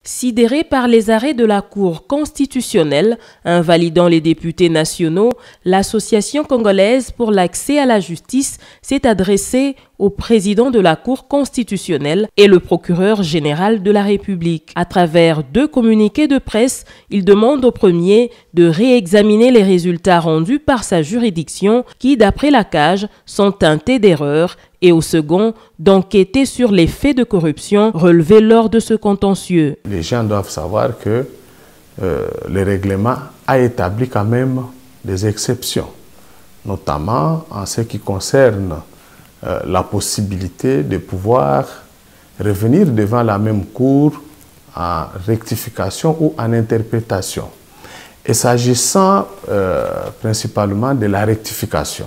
Sidéré par les arrêts de la Cour constitutionnelle invalidant les députés nationaux, l'Association congolaise pour l'accès à la justice s'est adressée au président de la Cour constitutionnelle et le procureur général de la République. À travers 2 communiqués de presse, il demande au premier de réexaminer les résultats rendus par sa juridiction qui, d'après la CAJ, sont teintés d'erreurs, et au second d'enquêter sur les faits de corruption relevés lors de ce contentieux. Les gens doivent savoir que le règlement a établi quand même des exceptions, notamment en ce qui concerne la possibilité de pouvoir revenir devant la même cour en rectification ou en interprétation. Et s'agissant principalement de la rectification,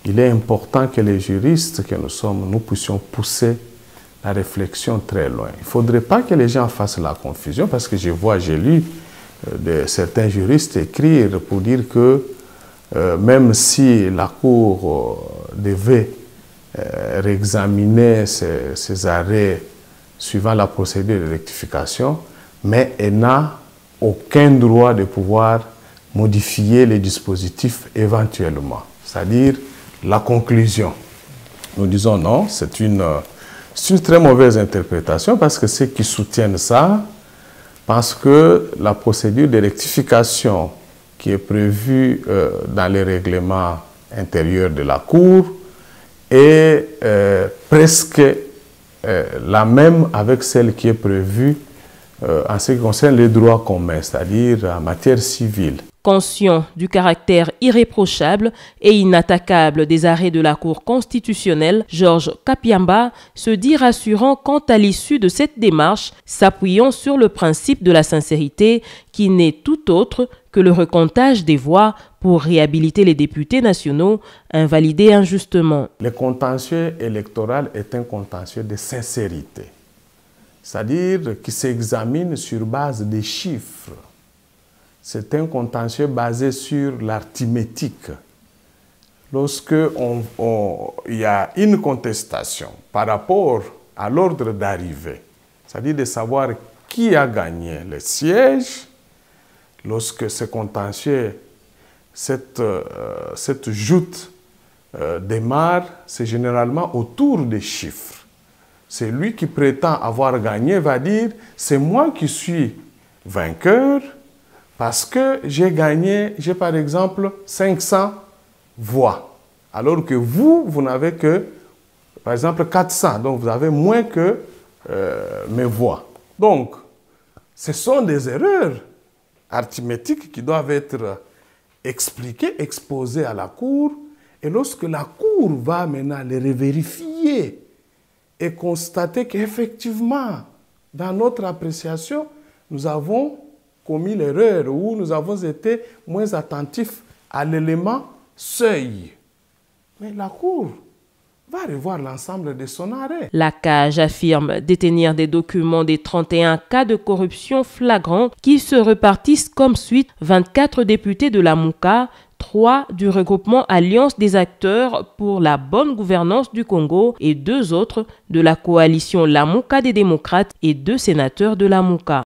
il est important que les juristes que nous sommes, nous puissions pousser la réflexion très loin. Il ne faudrait pas que les gens fassent la confusion, parce que j'ai lu certains juristes écrire pour dire que même si la Cour devait réexaminer ces arrêts suivant la procédure de rectification, mais elle n'a aucun droit de pouvoir modifier les dispositifs éventuellement, c'est-à-dire la conclusion. Nous disons non, c'est une très mauvaise interprétation, parce que ceux qui soutiennent ça pensent que la procédure de rectification qui est prévue dans les règlements intérieurs de la Cour est presque la même avec celle qui est prévue en ce qui concerne les droits communs, c'est-à-dire en matière civile. Conscient du caractère irréprochable et inattaquable des arrêts de la Cour constitutionnelle, Georges Kapiamba se dit rassurant quant à l'issue de cette démarche, s'appuyant sur le principe de la sincérité qui n'est tout autre que le recomptage des voix pour réhabiliter les députés nationaux invalidés injustement. Le contentieux électoral est un contentieux de sincérité, c'est-à-dire qui s'examine sur base des chiffres. C'est un contentieux basé sur l'arithmétique. Lorsque il y a une contestation par rapport à l'ordre d'arrivée, c'est-à-dire de savoir qui a gagné le siège, lorsque ce contentieux, cette joute démarre, c'est généralement autour des chiffres. C'est lui qui prétend avoir gagné va dire « c'est moi qui suis vainqueur », parce que j'ai gagné, j'ai par exemple 500 voix, alors que vous n'avez que, par exemple, 400, donc vous avez moins que mes voix. Donc, ce sont des erreurs arithmétiques qui doivent être expliquées, exposées à la Cour, et lorsque la Cour va maintenant les revérifier et constater qu'effectivement, dans notre appréciation, nous avons commis l'erreur ou nous avons été moins attentifs à l'élément seuil. Mais la Cour va revoir l'ensemble de son arrêt. La CAJ affirme détenir des documents des 31 cas de corruption flagrants qui se repartissent comme suit: 24 députés de la Mouka, 3 du regroupement Alliance des acteurs pour la bonne gouvernance du Congo et 2 autres de la coalition La Mouka des démocrates et 2 sénateurs de la Mouka.